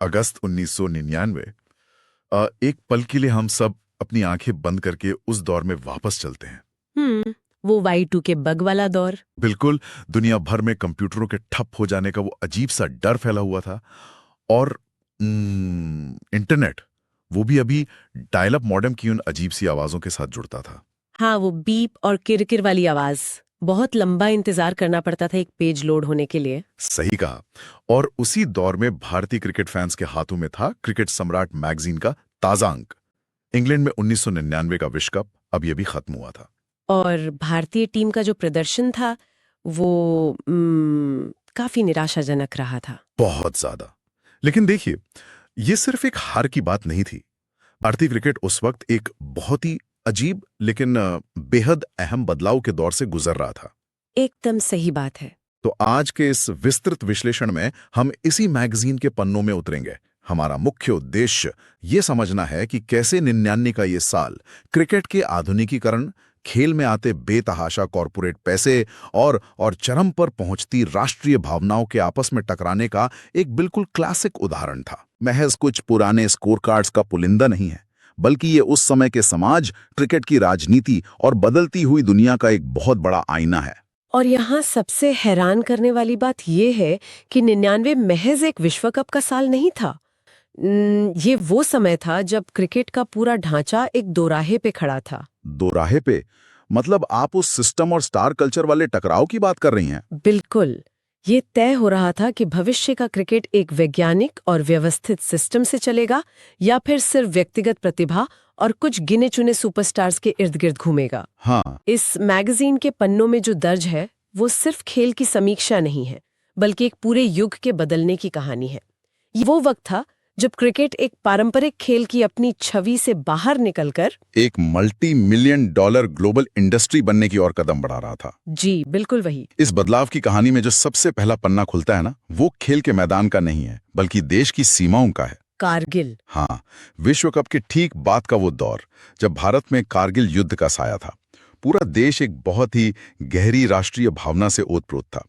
अगस्त 1999। एक पल के लिए हम सब अपनी आंखें बंद करके उस दौर में वापस चलते हैं। वो Y2 के बग वाला दौर। बिल्कुल, दुनिया भर में कंप्यूटरों के ठप हो जाने का वो अजीब सा डर फैला हुआ था। और इंटरनेट, वो भी अभी डायल अप मॉडेम की उन अजीब सी आवाजों के साथ जुड़ता था। हाँ, वो बीप और किरकिर वाली आवाज। बहुत लंबा इंतजार करना पड़ता था एक पेज लोड होने के लिए। सही कहा। और उसी दौर में भारतीय क्रिकेट फैंस के हाथों में था क्रिकेट सम्राट मैगजीन का ताजा अंक। इंग्लैंड में 1999 का विश्व कप अब ये भी खत्म हुआ था। और भारतीय टीम का जो प्रदर्शन था वो काफी निराशाजनक रहा था। बहुत ज्यादा। लेकिन देखिए, ये सिर्फ एक हार की बात नहीं थी। भारतीय क्रिकेट उस वक्त एक बहुत ही अजीब लेकिन बेहद अहम बदलाव के दौर से गुजर रहा था। एकदम सही बात है। तो आज के इस विस्तृत विश्लेषण में हम इसी मैगजीन के पन्नों में उतरेंगे। हमारा मुख्य उद्देश्य ये समझना है कि कैसे 99 का ये साल क्रिकेट के आधुनिकीकरण, खेल में आते बेतहाशा कॉरपोरेट पैसे और चरम पर पहुंचती राष्ट्रीय भावनाओं के आपस में टकराने का एक बिल्कुल क्लासिक उदाहरण था। महज कुछ पुराने स्कोर कार्ड्स का पुलिंदा नहीं है, बल्कि ये उस समय के समाज, क्रिकेट की राजनीति और बदलती हुई दुनिया का एक बहुत बड़ा आईना है। और यहाँ सबसे हैरान करने वाली बात यह है कि 99 महज एक विश्व कप का साल नहीं था। ये वो समय था जब क्रिकेट का पूरा ढांचा एक दोराहे पे खड़ा था। दोराहे पे? मतलब आप उस सिस्टम और स्टार कल्चर वाले टकराव की बात कर रही हैं? बिल्कुल। ये तय हो रहा था कि भविष्य का क्रिकेट एक वैज्ञानिक और व्यवस्थित सिस्टम से चलेगा या फिर सिर्फ व्यक्तिगत प्रतिभा और कुछ गिने चुने सुपरस्टार्स के इर्द गिर्द घूमेगा। हाँ। इस मैगजीन के पन्नों में जो दर्ज है वो सिर्फ खेल की समीक्षा नहीं है, बल्कि एक पूरे युग के बदलने की कहानी है। ये वो वक्त था जब क्रिकेट एक पारंपरिक खेल की अपनी छवि से बाहर निकलकर एक multi million dollar global industry बनने की ओर कदम बढ़ा रहा था। जी बिल्कुल वही। इस बदलाव की कहानी में जो सबसे पहला पन्ना खुलता है ना, वो खेल के मैदान का नहीं है, बल्कि देश की सीमाओं का है। कारगिल। हाँ, विश्व कप के ठीक बाद का वो दौर जब भारत में कारगिल युद्ध का साया था। पूरा देश एक बहुत ही गहरी राष्ट्रीय भावना से ओतप्रोत था।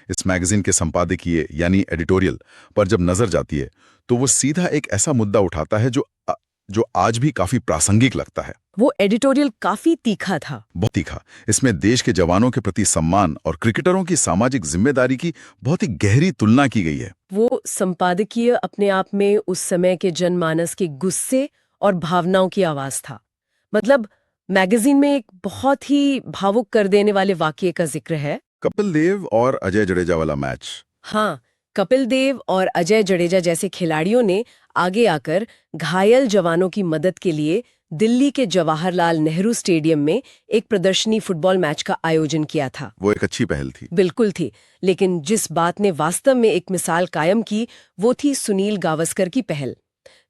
इस मैगजीन के संपादकीय यानी एडिटोरियल पर जब नजर जाती है तो वो सीधा एक ऐसा मुद्दा उठाता है जो आज भी काफी प्रासंगिक लगता है। वो एडिटोरियल काफी तीखा था। बहुत तीखा। इसमें देश के जवानों के प्रति सम्मान और क्रिकेटरों की सामाजिक जिम्मेदारी की बहुत ही गहरी तुलना की गई है। वो संपादकीय अपने आप में उस समय के जनमानस के गुस्से और भावनाओं की आवाज था। मतलब मैगजीन में एक बहुत ही भावुक कर देने वाले वाकये का जिक्र है। कपिल देव और अजय जडेजा वाला मैच। हाँ, कपिल देव और अजय जडेजा जैसे खिलाड़ियों ने आगे आकर घायल जवानों की मदद के लिए दिल्ली के जवाहरलाल नेहरू स्टेडियम में एक प्रदर्शनी फुटबॉल मैच का आयोजन किया था। वो एक अच्छी पहल थी। बिल्कुल थी, लेकिन जिस बात ने वास्तव में एक मिसाल कायम की वो थी सुनील गावस्कर की पहल।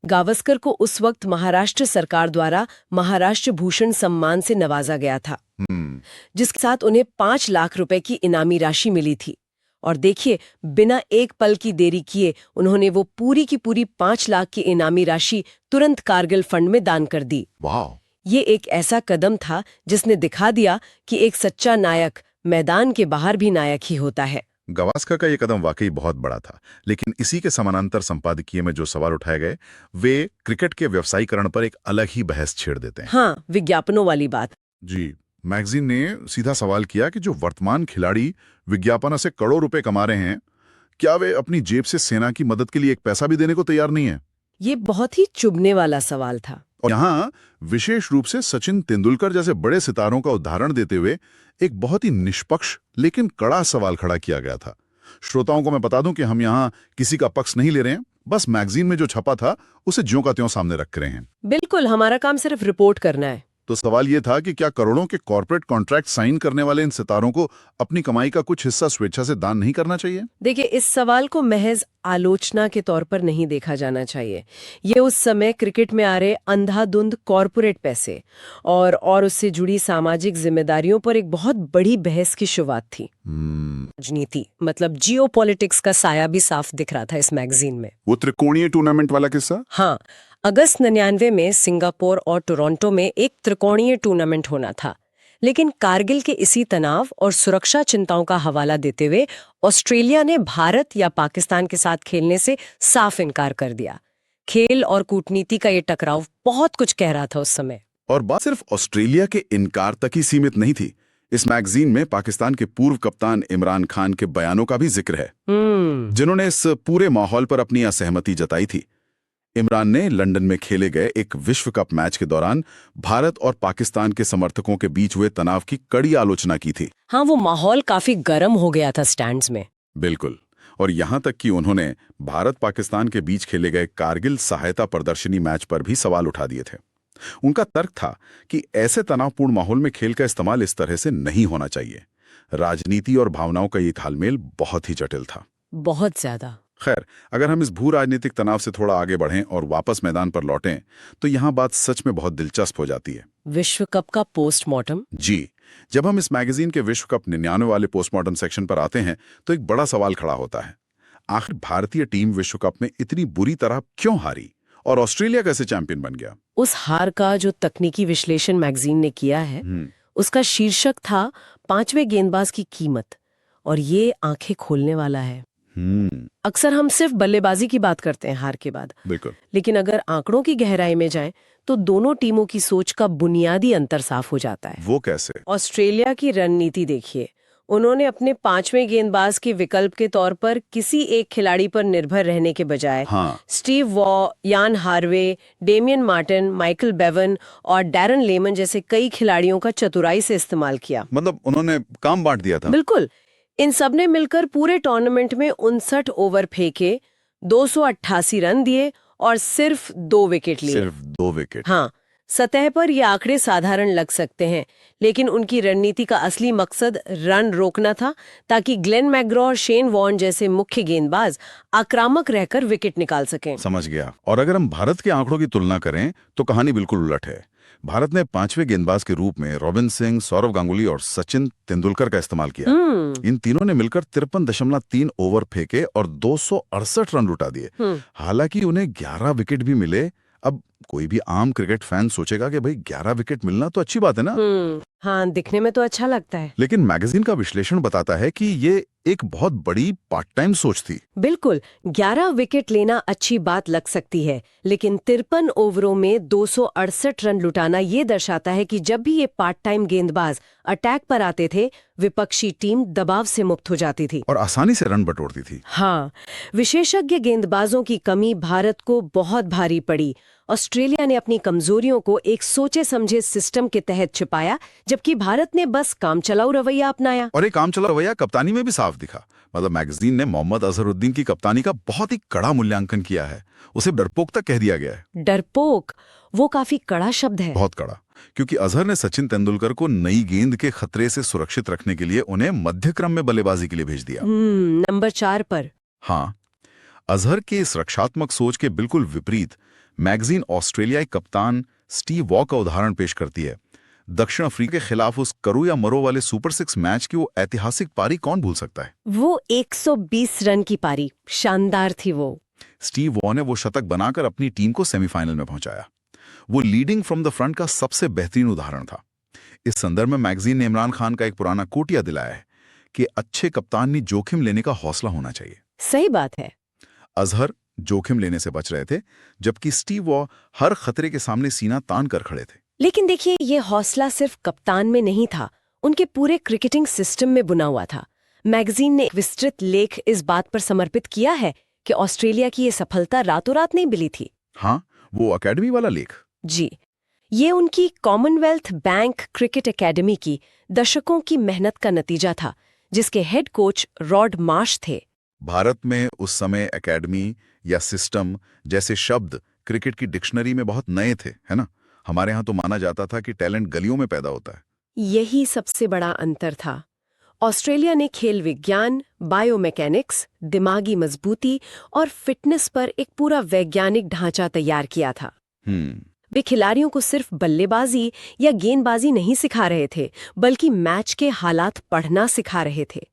गावस्कर को उस वक्त महाराष्ट्र सरकार द्वारा महाराष्ट्र भूषण सम्मान से नवाजा गया था, जिसके साथ उन्हें 5 लाख रुपए की इनामी राशि मिली थी। और देखिए, बिना एक पल की देरी किए उन्होंने वो पूरी की पूरी 5 लाख की इनामी राशि तुरंत कारगिल फंड में दान कर दी। वाह! ये एक ऐसा कदम था जिसने दिखा दिया कि एक सच्चा नायक मैदान के बाहर भी नायक ही होता है। गावस्कर का ये कदम वाकई बहुत बड़ा था, लेकिन इसी के समानांतर संपादकीय में जो सवाल उठाए गए वे क्रिकेट के व्यवसायीकरण पर एक अलग ही बहस छेड़ देते हैं। हाँ, विज्ञापनों वाली बात। जी, मैगजीन ने सीधा सवाल किया कि जो वर्तमान खिलाड़ी विज्ञापन से करोड़ों रुपए कमा रहे हैं, क्या वे अपनी जेब से सेना की मदद के लिए एक पैसा भी देने को तैयार नहीं है? ये बहुत ही चुभने वाला सवाल था। और यहाँ विशेष रूप से सचिन तेंदुलकर जैसे बड़े सितारों का उदाहरण देते हुए एक बहुत ही निष्पक्ष लेकिन कड़ा सवाल खड़ा किया गया था। श्रोताओं को मैं बता दूं कि हम यहाँ किसी का पक्ष नहीं ले रहे हैं, बस मैगजीन में जो छपा था उसे ज्यों का त्यों सामने रख रहे हैं। बिल्कुल, हमारा काम सिर्फ रिपोर्ट करना है। तो सवाल ये था कि क्या करोड़ों के कॉर्पोरेट कॉन्ट्रैक्ट साइन करने वाले इन सितारों को अपनी कमाई का कुछ हिस्सा स्वेच्छा से दान नहीं करना चाहिए? देखिए, इस सवाल को महज आलोचना के तौर पर नहीं देखा जाना चाहिए। ये उस समय क्रिकेट में आ रहे अंधाधुंध कॉर्पोरेट पैसे और उससे जुड़ी सामाजिक जिम्मेदारियों पर एक बहुत बड़ी बहस की शुरुआत थी। राजनीति मतलब जियोपॉलिटिक्स का साया भी साफ दिख रहा था इस मैगजीन में। वो त्रिकोणीय टूर्नामेंट वाला किस्सा? हाँ, अगस्त 99 में सिंगापुर और टोरंटो में एक त्रिकोणीय टूर्नामेंट होना था। लेकिन कारगिल के इसी तनाव और सुरक्षा चिंताओं का हवाला देते हुए ऑस्ट्रेलिया ने भारत या पाकिस्तान के साथ खेलने से साफ इनकार कर दिया। खेल और कूटनीति का ये टकराव बहुत कुछ कह रहा था उस समय। और बात सिर्फ ऑस्ट्रेलिया के इनकार तक ही सीमित नहीं थी। इस मैगजीन में पाकिस्तान के पूर्व कप्तान इमरान खान के बयानों का भी जिक्र है, जिन्होंने इस पूरे माहौल पर अपनी असहमति जताई थी। इमरान ने लंदन में खेले गए एक विश्व कप मैच के दौरान भारत और पाकिस्तान के समर्थकों के बीच हुए तनाव की कड़ी आलोचना की थी। हाँ, वो माहौल काफी गर्म हो गया था स्टैंड्स में। बिल्कुल। और यहां तक कि उन्होंने भारत पाकिस्तान के बीच खेले गए कारगिल सहायता प्रदर्शनी मैच पर भी सवाल उठा दिए थे। उनका तर्क था कि ऐसे तनावपूर्ण माहौल में खेल का इस्तेमाल इस तरह से नहीं होना चाहिए। राजनीति और भावनाओं का ये तालमेल बहुत ही जटिल था। बहुत ज्यादा। खैर, अगर हम इस भू राजनीतिक तनाव से थोड़ा आगे बढ़ें और वापस मैदान पर लौटें, तो यहाँ बात सच में बहुत दिलचस्प हो जाती है। विश्व कप का पोस्टमार्टम। जी, जब हम इस मैगजीन के विश्व कप 99 वाले पोस्टमार्टम सेक्शन पर आते हैं, तो एक बड़ा सवाल खड़ा होता है। आखिर भारतीय टीम विश्व कप में इतनी बुरी तरह क्यों हारी और ऑस्ट्रेलिया कैसे चैंपियन बन गया? उस हार का जो तकनीकी विश्लेषण मैगजीन ने किया है, उसका शीर्षक था 5वें गेंदबाज की कीमत, और ये आंखें खोलने वाला है। अक्सर हम सिर्फ बल्लेबाजी की बात करते हैं हार के बाद, बिल्कुल। लेकिन अगर आंकड़ों की गहराई में जाएं, तो दोनों टीमों की सोच का बुनियादी अंतर साफ हो जाता है। वो कैसे? ऑस्ट्रेलिया की रणनीति देखिए। उन्होंने अपने 5वें गेंदबाज के विकल्प के तौर पर किसी एक खिलाड़ी पर निर्भर रहने के बजाय Steve Waugh, Ian Harvey, Damien Martyn, Michael Bevan और डैरन लेमन जैसे कई खिलाड़ियों का चतुराई से इस्तेमाल किया। मतलब उन्होंने काम बांट दिया था। बिल्कुल। इन सब ने मिलकर पूरे टूर्नामेंट में 59 ओवर फेंके, 288 रन दिए और सिर्फ 2 विकेट लिए। सिर्फ 2 विकेट। हाँ, सतह पर ये आंकड़े साधारण लग सकते हैं, लेकिन उनकी रणनीति का असली मकसद रन रोकना था, ताकि ग्लेन मैकग्रॉ और शेन वॉर्न जैसे मुख्य गेंदबाज आक्रामक रहकर विकेट निकाल सकें। समझ गया। और अगर हम भारत के आंकड़ों की तुलना करें, तो कहानी बिल्कुल उलट है। भारत ने 5वें गेंदबाज के रूप में रॉबिन सिंह, सौरव गांगुली और सचिन तेंदुलकर का इस्तेमाल किया। इन तीनों ने मिलकर 53.3 ओवर फेंके और 268 रन लुटा दिए। हालांकि उन्हें 11 विकेट भी मिले। अब कोई भी आम क्रिकेट फैन सोचेगा कि भाई 11 विकेट मिलना तो अच्छी बात है ना। हाँ, दिखने में तो अच्छा लगता है। लेकिन मैगजीन का विश्लेषण बताता है कि ये एक बहुत बड़ी पार्ट टाइम सोच थी। बिल्कुल, 11 विकेट लेना अच्छी बात लग सकती है, लेकिन 53 ओवरों में 268 रन लुटाना ये दर्शाता है कि जब भी ये पार्ट टाइम गेंदबाज अटैक पर आते थे, विपक्षी टीम दबाव से मुक्त हो जाती थी और आसानी से रन बटोरती थी। हाँ, विशेषज्ञ गेंदबाजों की कमी भारत को बहुत भारी पड़ी। ऑस्ट्रेलिया ने अपनी कमजोरियों को एक सोचे समझे सिस्टम के तहत छिपाया, जबकि भारत ने बस कामचलाऊ रवैया अपनाया। और ये कामचलाऊ रवैया कप्तानी में भी साफ दिखा। मतलब मैगजीन ने मोहम्मद अजहरुद्दीन की कप्तानी का बहुत ही कड़ा मूल्यांकन किया है। उसे डरपोक तक कह दिया गया है। डरपोक, वो काफी कड़ा शब्द है। बहुत कड़ा, क्योंकि अजहर ने सचिन तेंदुलकर को नई गेंद के खतरे से सुरक्षित रखने के लिए उन्हें मध्य क्रम में बल्लेबाजी के लिए भेज दिया। नंबर 4 पर। हाँ, अजहर के इस रक्षात्मक सोच के बिल्कुल विपरीत मैगजीन ऑस्ट्रेलियाई कप्तान स्टीव वॉ का उदाहरण पेश करती है। दक्षिण अफ्रीका के खिलाफ उस करो या मरो वाले सुपर 6 मैच की वो ऐतिहासिक पारी कौन भूल सकता है? वो 120 रन की पारी शानदार थी। वो स्टीव वॉ ने वो शतक बनाकर अपनी टीम को सेमीफाइनल में पहुंचाया। वो लीडिंग फ्रॉम द फ्रंट का सबसे बेहतरीन उदाहरण था। इस संदर्भ में मैगजीन ने इमरान खान का एक पुराना कोटिया दिलाया है कि अच्छे कप्तान ने जोखिम लेने का हौसला होना चाहिए। सही बात है। अजहर जोखिम लेने से बच रहे थे, जबकि स्टीव वॉ हर खतरे के सामने सीना तान कर खड़े थे। लेकिन देखिए, ये हौसला सिर्फ कप्तान में नहीं था, उनके पूरे क्रिकेटिंग सिस्टम में बुना हुआ था। मैगजीन ने एक विस्तृत लेख इस बात पर समर्पित किया है कि ऑस्ट्रेलिया की ये सफलता रातों रात नहीं मिली थी। हाँ, वो अकेडमी वाला लेख। जी, ये उनकी कॉमनवेल्थ बैंक क्रिकेट एकेडमी की दशकों की मेहनत का नतीजा था, जिसके हेड कोच रॉड मार्श थे। भारत में उस समय एकेडमी या सिस्टम जैसे शब्द क्रिकेट की डिक्शनरी में बहुत नए थे, है ना? हमारे यहाँ तो माना जाता था कि टैलेंट गलियों में पैदा होता है। यही सबसे बड़ा अंतर था। ऑस्ट्रेलिया ने खेल विज्ञान, बायोमैकेनिक्स, दिमागी मजबूती और फिटनेस पर एक पूरा वैज्ञानिक ढांचा तैयार किया था। वे खिलाड़ियों को सिर्फ बल्लेबाजी या गेंदबाजी नहीं सिखा रहे थे, बल्कि मैच के हालात पढ़ना सिखा रहे थे।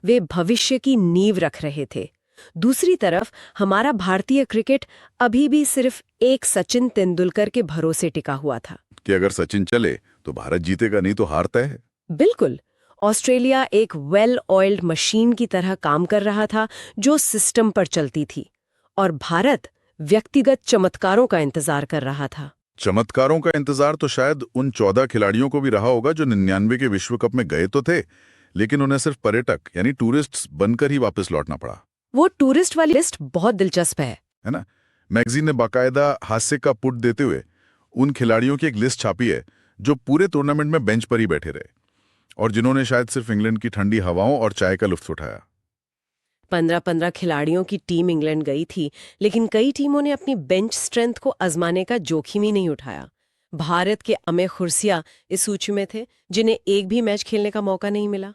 वे भविष्य की नींव रख रहे थे। दूसरी तरफ हमारा भारतीय क्रिकेट अभी भी सिर्फ एक सचिन तेंदुलकर के भरोसे टिका हुआ था कि अगर सचिन चले तो भारत जीतेगा, नहीं तो हारता है। बिल्कुल। ऑस्ट्रेलिया एक वेल ऑयल्ड मशीन की तरह काम कर रहा था जो सिस्टम पर चलती थी, और भारत व्यक्तिगत चमत्कारों का इंतजार कर रहा था। चमत्कारों का इंतजार तो शायद उन 14 खिलाड़ियों को भी रहा होगा जो 99 के विश्व कप में गए तो थे, लेकिन उन्हें सिर्फ पर्यटक यानी टूरिस्ट्स बनकर ही वापस लौटना पड़ा। वो टूरिस्ट वाली लिस्ट बहुत दिलचस्प है ना? मैगजीन ने बाकायदा हास्य का पुट देते हुए उन खिलाड़ियों की एक लिस्ट छापी है जो पूरे टूर्नामेंट में बेंच पर ही बैठे रहे और जिन्होंने शायद सिर्फ इंग्लैंड की ठंडी हवाओं और चाय का लुत्फ उठाया। 15-15 खिलाड़ियों की टीम इंग्लैंड गई थी, लेकिन कई टीमों ने अपनी बेंच स्ट्रेंथ को आजमाने का जोखिम ही नहीं उठाया। भारत के अमेय खुर्सिया इस सूची में थे, जिन्हें एक भी मैच खेलने का मौका नहीं मिला।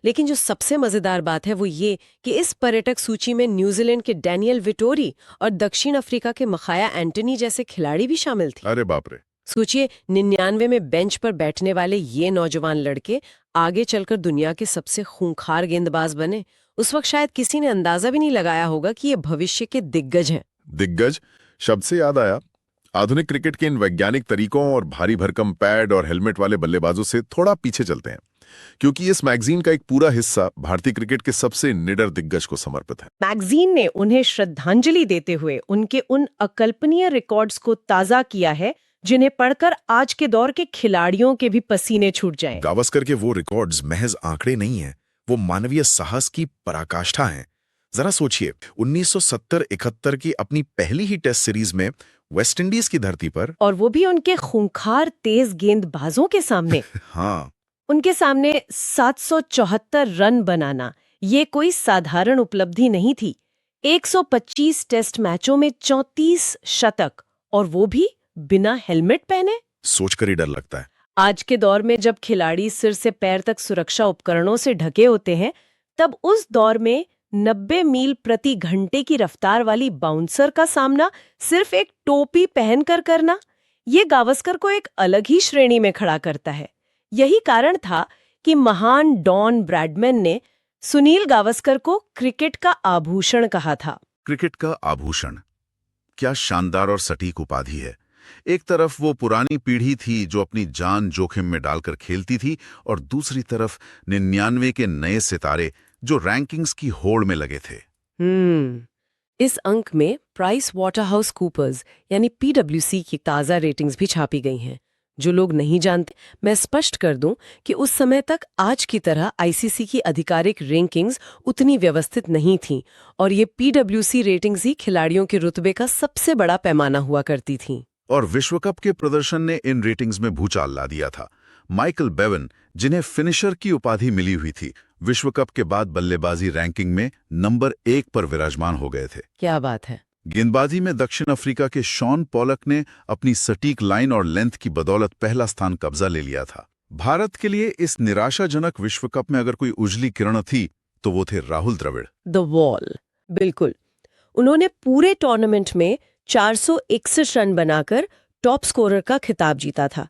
लेकिन जो सबसे मजेदार बात है वो ये कि इस पर्यटक सूची में न्यूजीलैंड के डैनियल विटोरी और दक्षिण अफ्रीका के मखाया एंटनी जैसे खिलाड़ी भी शामिल थे। अरे बाप रे! सोचिए, 99 में बेंच पर बैठने वाले ये नौजवान लड़के आगे चलकर दुनिया के सबसे खूंखार गेंदबाज बने। उस वक्त शायद किसी ने अंदाजा भी नहीं लगाया होगा कि ये भविष्य के दिग्गज हैं। दिग्गज शब्द से याद आया, आधुनिक क्रिकेट के इन वैज्ञानिक तरीकों और भारी भरकम पैड और हेलमेट वाले बल्लेबाजों से थोड़ा पीछे चलते हैं, क्योंकि इस मैगजीन का एक पूरा हिस्सा भारतीय क्रिकेट के सबसे निडर दिग्गज को समर्पित है। मैगजीन ने उन्हें श्रद्धांजलि देते हुए उनके उन अकल्पनीय रिकॉर्ड्स को ताजा किया है जिन्हें पढ़कर आज के दौर के खिलाड़ियों के भी पसीने छूट जाएं। गावस्कर के वो रिकॉर्ड्स महज आंकड़े नहीं हैं, वो मानवीय साहस की पराकाष्ठा हैं। जरा सोचिए, 1970-71 की अपनी पहली ही टेस्ट सीरीज में वेस्ट इंडीज की धरती पर, और वो भी उनके खूंखार तेज गेंदबाजों के सामने हाँ, उनके सामने 774 रन बनाना ये कोई साधारण उपलब्धि नहीं थी। 125 टेस्ट मैचों में 34 शतक, और वो भी बिना हेलमेट पहने। सोचकर ही डर लगता है। आज के दौर में जब खिलाड़ी सिर से पैर तक सुरक्षा उपकरणों से ढके होते हैं, तब उस दौर में 90 मील प्रति घंटे की रफ्तार वाली बाउंसर का सामना सिर्फ एक टोपी पहनकर करना, ये गावस्कर को एक अलग ही श्रेणी में खड़ा करता है। यही कारण था कि महान डॉन ब्रैडमैन ने सुनील गावस्कर को क्रिकेट का आभूषण कहा था। क्रिकेट का आभूषण, क्या शानदार और सटीक उपाधि है। एक तरफ वो पुरानी पीढ़ी थी जो अपनी जान जोखिम में डालकर खेलती थी, और दूसरी तरफ 99 के नए सितारे जो रैंकिंग्स की होड़ में लगे थे। इस अंक में प्राइस वाटरहाउस कूपर्स यानी PwC की ताज़ा रेटिंग्स भी छापी गई हैं। जो लोग नहीं जानते, मैं स्पष्ट कर दूं कि उस समय तक आज की तरह ICC की आधिकारिक रैंकिंग्स उतनी व्यवस्थित नहीं थीं, और ये PwC रेटिंग्स ही खिलाड़ियों के रुतबे का सबसे बड़ा पैमाना हुआ करती थीं। और विश्व कप के प्रदर्शन ने इन रेटिंग्स में भूचाल ला दिया था। माइकल बेवन, जिन्हें फिनिशर की उपाधि मिली हुई थी, विश्व कप के बाद बल्लेबाजी रैंकिंग में नंबर 1 पर विराजमान हो गए थे। क्या बात है। गेंदबाजी में दक्षिण अफ्रीका के शॉन पॉलक ने अपनी सटीक लाइन और लेंथ की बदौलत पहला स्थान कब्जा ले लिया था। भारत के लिए इस निराशाजनक विश्व कप में अगर कोई उजली किरण थी तो वो थे राहुल द्रविड़। द वॉल, बिल्कुल। उन्होंने पूरे टूर्नामेंट में 461 रन बनाकर टॉप स्कोरर का खिताब जीता था,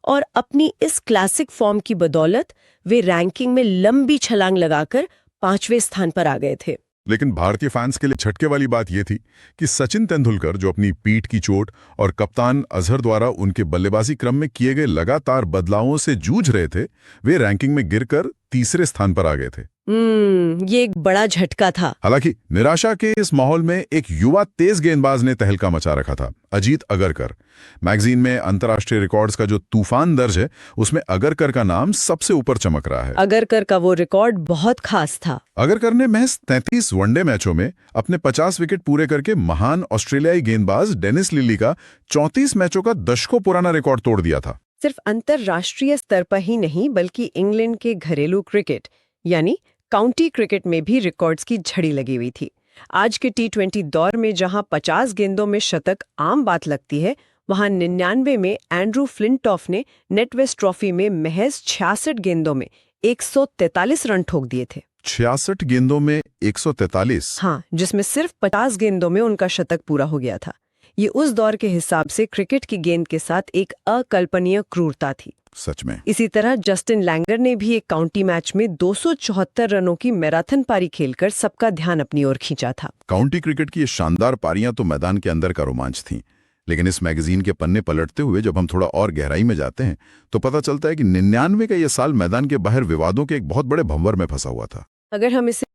और अपनी इस क्लासिक फॉर्म की बदौलत वे रैंकिंग में लंबी छलांग लगाकर 5वें स्थान पर आ गए थे। लेकिन भारतीय फैंस के लिए झटके वाली बात यह थी कि सचिन तेंदुलकर, जो अपनी पीठ की चोट और कप्तान अजहर द्वारा उनके बल्लेबाजी क्रम में किए गए लगातार बदलावों से जूझ रहे थे, वे रैंकिंग में गिरकर तीसरे स्थान पर आ गए थे। ये एक बड़ा झटका था। हालांकि निराशा के इस माहौल में एक युवा तेज गेंदबाज ने तहलका मचा रखा था, अजीत अगरकर। मैगजीन में अंतर्राष्ट्रीय रिकॉर्ड्स का जो तूफान दर्ज है, उसमें अगरकर का नाम सबसे ऊपर चमक रहा है। अगरकर का वो रिकॉर्ड बहुत खास था। अगरकर ने महज 33 वनडे मैचों में अपने 50 विकेट पूरे करके महान ऑस्ट्रेलियाई गेंदबाज डेनिस लिली का 34 मैचों का दशकों पुराना रिकॉर्ड तोड़ दिया था। सिर्फ अंतर्राष्ट्रीय स्तर पर ही नहीं, बल्कि इंग्लैंड के घरेलू क्रिकेट यानी काउंटी क्रिकेट में भी रिकॉर्ड्स की झड़ी लगी हुई थी। आज के T20 दौर में जहां 50 गेंदों में शतक आम बात लगती है, वहां 99 में एंड्रू फ्लिंटॉफ ने नेटवेस्ट ट्रॉफी में महज 66 गेंदों में 143 रन ठोक दिए थे। 66 गेंदों में 143? हाँ, जिसमें सिर्फ 50 गेंदों में उनका शतक पूरा हो गया था। ये उस दौर के हिसाब से क्रिकेट की गेंद के साथ एक अकल्पनीय क्रूरता थी। सच में। इसी तरह जस्टिन लैंगर ने भी एक काउंटी मैच में 274 रनों की मैराथन पारी खेलकर सबका ध्यान अपनी ओर खींचा था। काउंटी क्रिकेट की ये शानदार पारियां तो मैदान के अंदर का रोमांच थीं, लेकिन इस मैगजीन के पन्ने पलटते हुए जब हम थोड़ा और गहराई में जाते हैं तो पता चलता है कि 99 का ये साल मैदान के बाहर विवादों के एक बहुत बड़े भंवर में फंसा हुआ था। अगर हम इसे